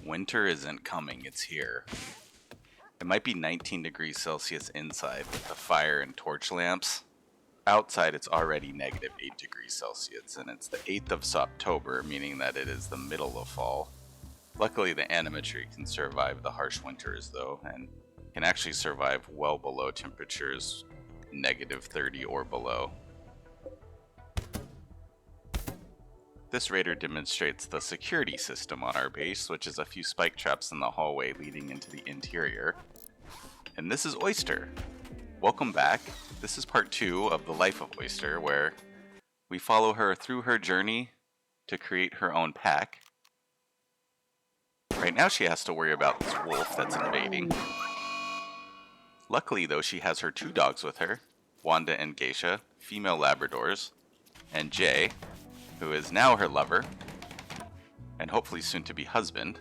winter isn't coming, it's here. It might be 19 degrees Celsius inside with the fire and torch lamps. Outside it's already negative 8 degrees Celsius, and it's the 8th of October, meaning that it is the middle of fall. Luckily the animatree can survive the harsh winters though, and can actually survive well below temperatures negative 30 or below. This raider demonstrates the security system on our base, which is a few spike traps in the hallway leading into the interior. And this is Oyster. Welcome back. This is part 2 of the life of Oyster, where we follow her through her journey to create her own pack. Right now she has to worry about this wolf that's invading. Luckily though, she has her 2 dogs with her, Wanda and Geisha, female Labradors, and Jay, who is now her lover, and hopefully soon to be husband.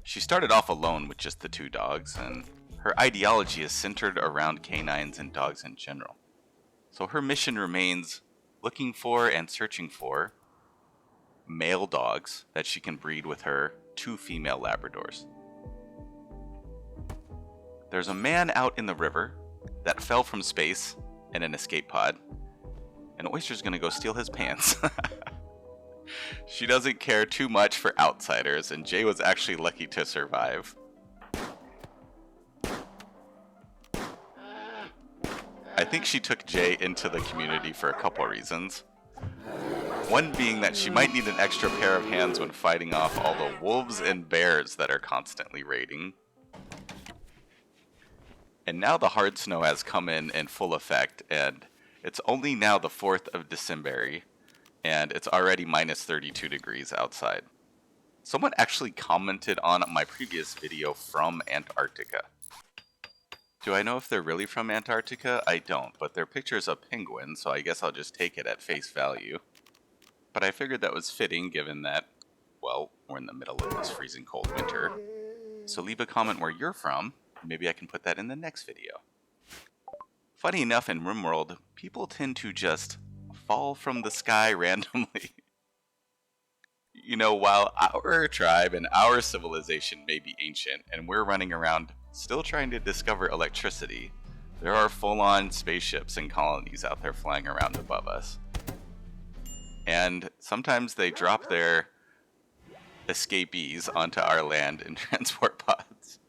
She started off alone with just the 2 dogs, and her ideology is centered around canines and dogs in general. So her mission remains looking for and searching for male dogs that she can breed with her 2 female Labradors. There's a man out in the river that fell from space in an escape pod, and Oyster's gonna go steal his pants. She doesn't care too much for outsiders, and Jay was actually lucky to survive. I think she took Jay into the community for a couple reasons. One being that she might need an extra pair of hands when fighting off all the wolves and bears that are constantly raiding. And now the hard snow has come in full effect, and it's only now the 4th of December, and it's already minus 32 degrees outside. Someone actually commented on my previous video from Antarctica. Do I know if they're really from Antarctica? I don't, but their picture's a penguin, so I guess I'll just take it at face value. But I figured that was fitting given that, well, we're in the middle of this freezing cold winter. So leave a comment where you're from, maybe I can put that in the next video. Funny enough, in Rimworld, people tend to just fall from the sky randomly. You know, while our tribe and our civilization may be ancient, and we're running around still trying to discover electricity, there are full-on spaceships and colonies out there flying around above us. And sometimes they drop their escapees onto our land in transport pods.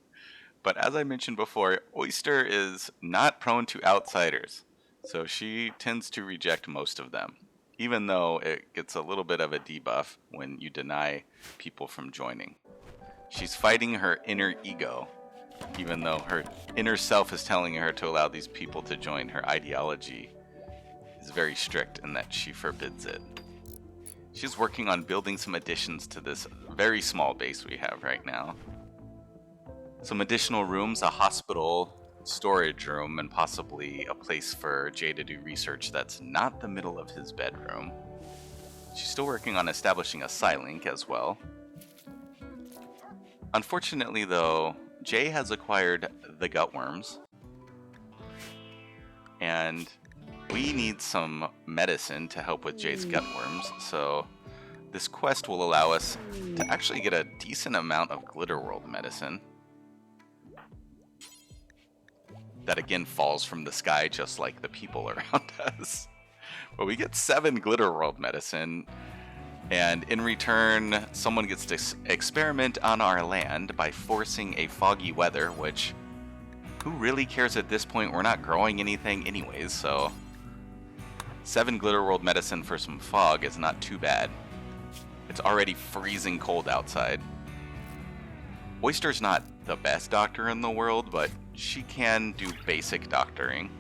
But as I mentioned before, Oyster is not prone to outsiders, so she tends to reject most of them, even though it gets a little bit of a debuff when you deny people from joining. She's fighting her inner ego, even though her inner self is telling her to allow these people to join. Her ideology is very strict in that she forbids it. She's working on building some additions to this very small base we have right now. Some additional rooms, a hospital, storage room, and possibly a place for Jay to do research that's not the middle of his bedroom. She's still working on establishing a Psylink as well. Unfortunately though, Jay has acquired the gutworms, and we need some medicine to help with Jay's gutworms, so this quest will allow us to actually get a decent amount of Glitterworld medicine. That again falls from the sky just like the people around us. But we get 7 Glitterworld medicine, and in return someone gets to experiment on our land by forcing a foggy weather, which who really cares at this point? We're not growing anything anyways, so 7 Glitterworld medicine for some fog is not too bad. It's already freezing cold outside. Oyster's not the best doctor in the world, but she can do basic doctoring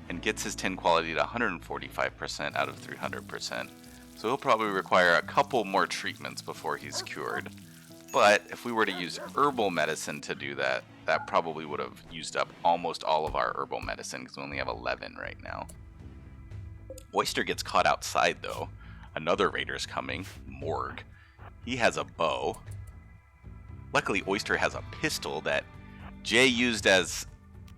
and gets his 10 quality to 145% out of 300%. So he'll probably require a couple more treatments before he's cured. But if we were to use herbal medicine to do that, that probably would have used up almost all of our herbal medicine because we only have 11 right now. Oyster gets caught outside though. Another raider's coming, Morg. He has a bow. Luckily, Oyster has a pistol that Jay used as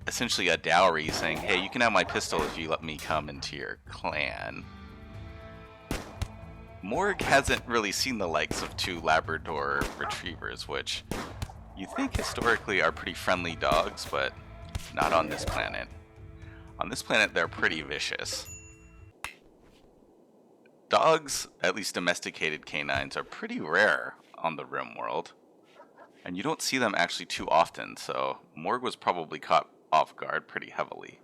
essentially a dowry, saying, hey, you can have my pistol if you let me come into your clan. Morg hasn't really seen the likes of 2 Labrador retrievers, which you think historically are pretty friendly dogs, but not on this planet. On this planet, they're pretty vicious. Dogs, at least domesticated canines, are pretty rare on the Rimworld, and you don't see them actually too often, so Morg was probably caught off guard pretty heavily.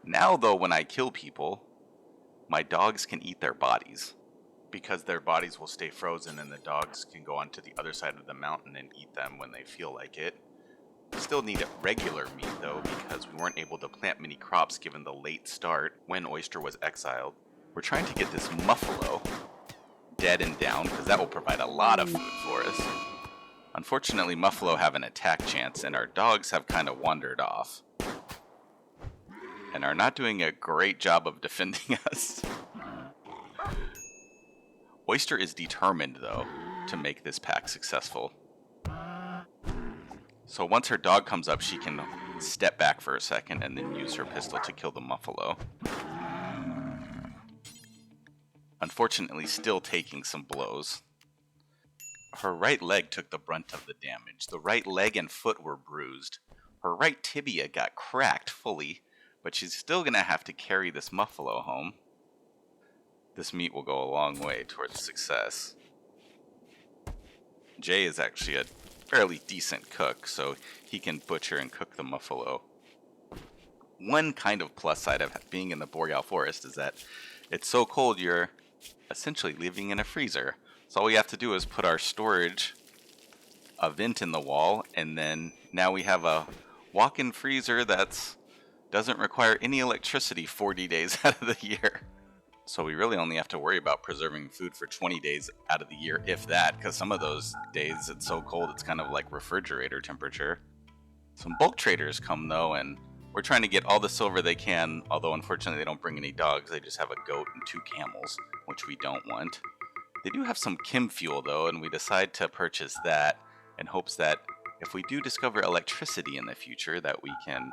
Now, though, when I kill people, my dogs can eat their bodies. Because their bodies will stay frozen and the dogs can go onto the other side of the mountain and eat them when they feel like it. We still need regular meat, though, because we weren't able to plant many crops given the late start when Oyster was exiled. We're trying to get this muffalo dead and down, because that will provide a lot of food for us. Unfortunately, muffalo have an attack chance, and our dogs have kind of wandered off. And are not doing a great job of defending us. Oyster is determined, though, to make this pack successful. So once her dog comes up, she can step back for a second and then use her pistol to kill the muffalo. Unfortunately, still taking some blows. Her right leg took the brunt of the damage. The right leg and foot were bruised. Her right tibia got cracked fully, but she's still going to have to carry this muffalo home. This meat will go a long way towards success. Jay is actually a fairly decent cook, so he can butcher and cook the muffalo. One kind of plus side of being in the Boreal Forest is that it's so cold you're essentially living in a freezer. So all we have to do is put our storage, a vent in the wall, and then now we have a walk-in freezer that doesn't require any electricity 40 days out of the year. So we really only have to worry about preserving food for 20 days out of the year, if that, because some of those days it's so cold it's kind of like refrigerator temperature. Some bulk traders come though, and we're trying to get all the silver they can, although unfortunately they don't bring any dogs, they just have a goat and 2 camels, which we don't want. They do have some chem fuel though, and we decide to purchase that in hopes that if we do discover electricity in the future, that we can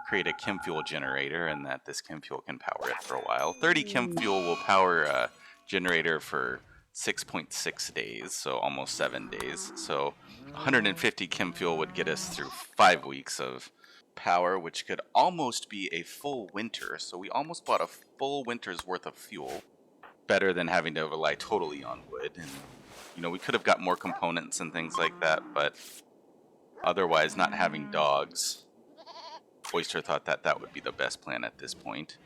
create a chem fuel generator and that this chem fuel can power it for a while. 30 chem fuel will power a generator for 6.6 days, so almost 7 days. So 150 chem fuel would get us through 5 weeks of power, which could almost be a full winter. So we almost bought a full winter's worth of fuel. Better than having to rely totally on wood. And, you know, we could have got more components and things like that, but otherwise not having dogs, Oyster thought that that would be the best plan at this point.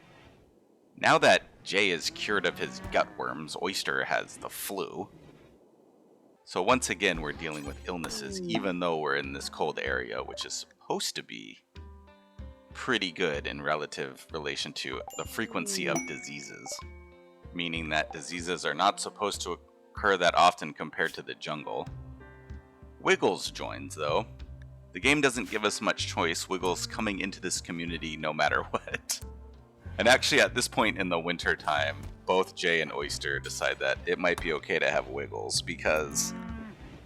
Now that Jay is cured of his gut worms, Oyster has the flu. So once again, we're dealing with illnesses, even though we're in this cold area, which is supposed to be pretty good in relative relation to the frequency of diseases. Meaning that diseases are not supposed to occur that often compared to the jungle. Wiggles joins, though. The game doesn't give us much choice, Wiggles coming into this community no matter what. And actually at this point in the winter time, both Jay and Oyster decide that it might be okay to have Wiggles because,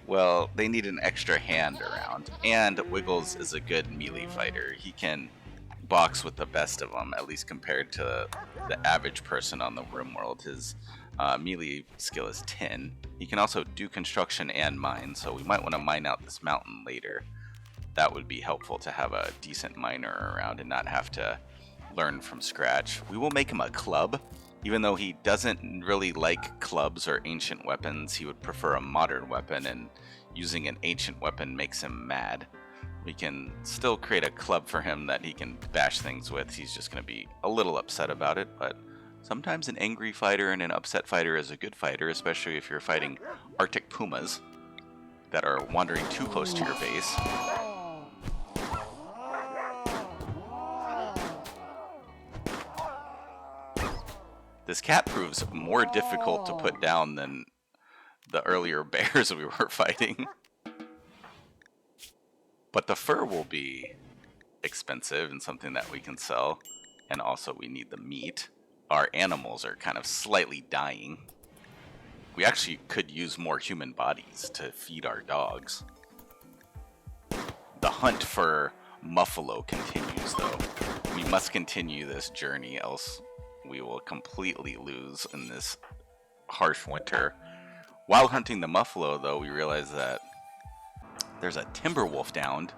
well, they need an extra hand around. And Wiggles is a good melee fighter. He can box with the best of them, at least compared to the average person on the Rimworld. His melee skill is 10. He can also do construction and mine, so we might want to mine out this mountain later. That would be helpful to have a decent miner around and not have to learn from scratch. We will make him a club. Even though he doesn't really like clubs or ancient weapons, he would prefer a modern weapon, and using an ancient weapon makes him mad. We can still create a club for him that he can bash things with. He's just going to be a little upset about it, but sometimes an angry fighter and an upset fighter is a good fighter, especially if you're fighting Arctic pumas that are wandering too close to your base. This cat proves more difficult to put down than the earlier bears we were fighting. But the fur will be expensive and something that we can sell. And also we need the meat. Our animals are kind of slightly dying. We actually could use more human bodies to feed our dogs. The hunt for muffalo continues though. We must continue this journey, else we will completely lose in this harsh winter. While hunting the muffalo, though, we realized that there's a timber wolf downed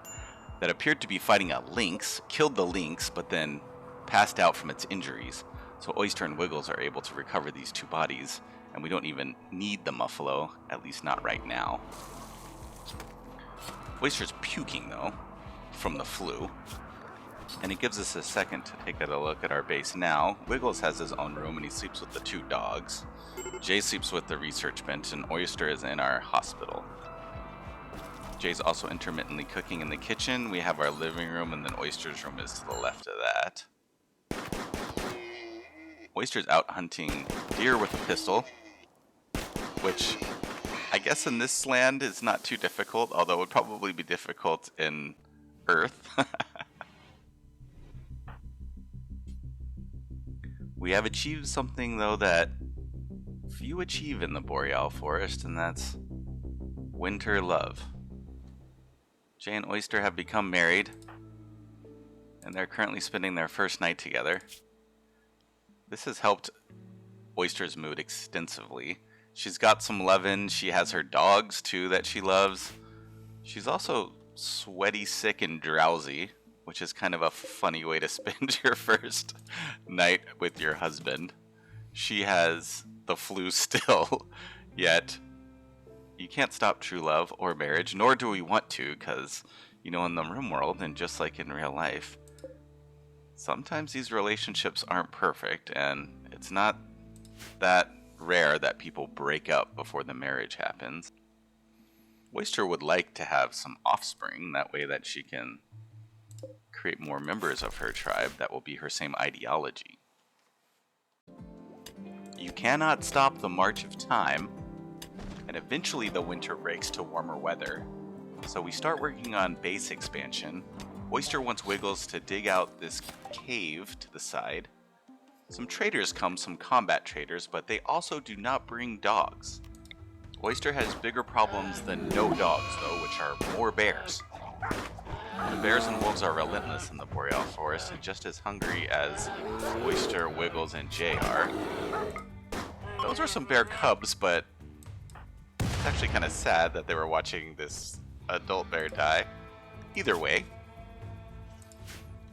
that appeared to be fighting a lynx, killed the lynx, but then passed out from its injuries. So Oyster and Wiggles are able to recover these two bodies, and we don't even need the muffalo, at least not right now. Oyster's puking, though, from the flu, and it gives us a second to take a look at our base now. Wiggles has his own room, and he sleeps with the two dogs. Jay sleeps with the research bench, and Oyster is in our hospital. Jay's also intermittently cooking in the kitchen. We have our living room, and then Oyster's room is to the left of that. Oyster's out hunting deer with a pistol, which I guess in this land is not too difficult, although it would probably be difficult in Earth. We have achieved something, though, that few achieve in the Boreal Forest, and that's winter love. Jay and Oyster have become married, and they're currently spending their first night together. This has helped Oyster's mood extensively. She's got some lovin', she has her dogs too that she loves. She's also sweaty, sick, and drowsy, which is kind of a funny way to spend your first night with your husband. She has the flu still, yet you can't stop true love or marriage, nor do we want to, because, you know, in the Rimworld, and just like in real life, sometimes these relationships aren't perfect, and it's not that rare that people break up before the marriage happens. Oyster would like to have some offspring, that way that she can create more members of her tribe that will be her same ideology. You cannot stop the march of time, and eventually the winter breaks to warmer weather. So we start working on base expansion. Oyster wants Wiggles to dig out this cave to the side. Some traders come, some combat traders, but they also do not bring dogs. Oyster has bigger problems than no dogs, though, which are more bears. The bears and wolves are relentless in the Boreal Forest and just as hungry as Oyster, Wiggles, and Jay are. Those are some bear cubs, but it's actually kind of sad that they were watching this adult bear die. Either way,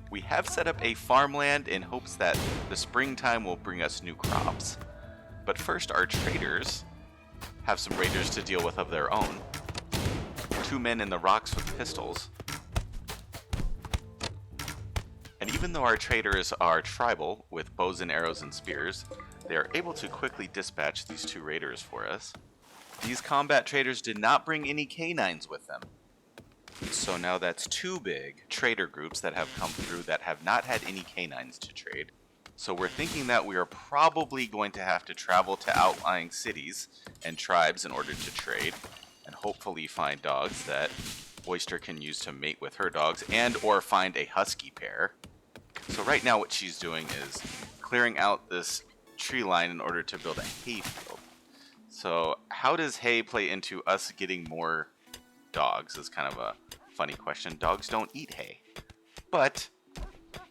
we have set up a farmland in hopes that the springtime will bring us new crops. But first, our traders have some raiders to deal with of their own. Two men in the rocks with pistols. And even though our traders are tribal, with bows and arrows and spears, they are able to quickly dispatch these two raiders for us. These combat traders did not bring any canines with them. So now that's two big trader groups that have come through that have not had any canines to trade. So we're thinking that we are probably going to have to travel to outlying cities and tribes in order to trade, and hopefully find dogs that Oyster can use to mate with her dogs, and or find a husky pair. So right now what she's doing is clearing out this tree line in order to build a hay field. So how does hay play into us getting more dogs is kind of a funny question. Dogs don't eat hay. But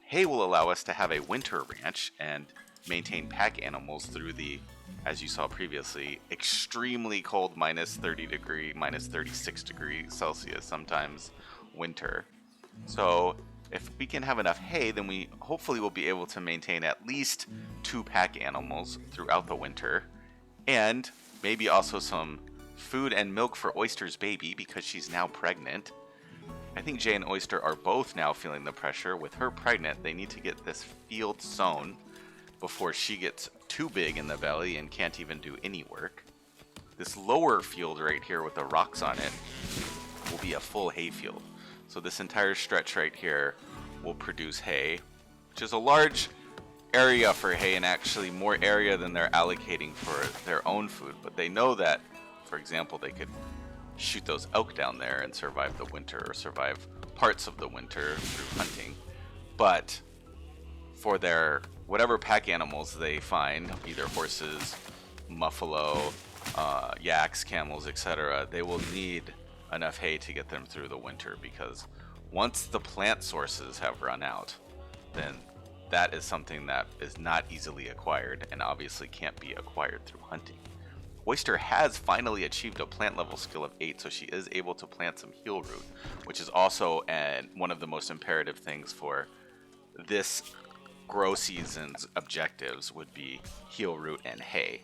hay will allow us to have a winter ranch and maintain pack animals through the, as you saw previously, extremely cold minus 30 degree, minus 36 degrees Celsius, sometimes winter. So if we can have enough hay, then we hopefully will be able to maintain at least 2 pack animals throughout the winter, and maybe also some food and milk for Oyster's baby because she's now pregnant. I think Jay and Oyster are both now feeling the pressure. With her pregnant, they need to get this field sown before she gets too big in the belly and can't even do any work. This lower field right here with the rocks on it will be a full hay field. So this entire stretch right here will produce hay, which is a large area for hay, and actually more area than they're allocating for their own food. But they know that, for example, they could shoot those elk down there and survive the winter, or survive parts of the winter through hunting. But for their whatever pack animals they find, either horses, buffalo, yaks, camels, etc., they will need enough hay to get them through the winter, because once the plant sources have run out, then that is something that is not easily acquired and obviously can't be acquired through hunting. Oyster has finally achieved a plant level skill of 8, so she is able to plant some heal root, which is also one of the most imperative things for this grow season's objectives would be heal root and hay.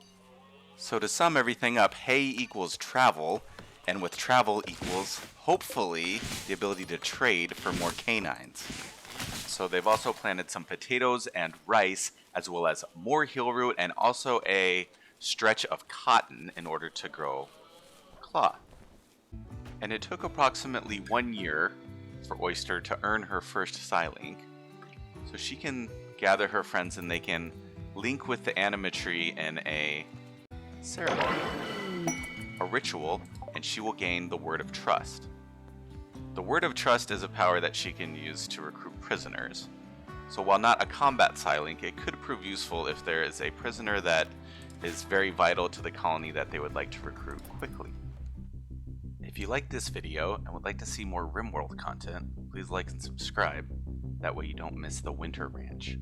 So to sum everything up, hay equals travel, and with travel equals, hopefully, the ability to trade for more canines. So they've also planted some potatoes and rice, as well as more heal root and also a stretch of cotton in order to grow cloth. And it took approximately 1 year for Oyster to earn her first Psylink. So she can gather her friends and they can link with the animatry in a ceremony, a ritual, and she will gain the Word of Trust. The Word of Trust is a power that she can use to recruit prisoners. So while not a combat Psylink, it could prove useful if there is a prisoner that is very vital to the colony that they would like to recruit quickly. If you like this video and would like to see more Rimworld content, please like and subscribe. That way you don't miss the Winter Ranch.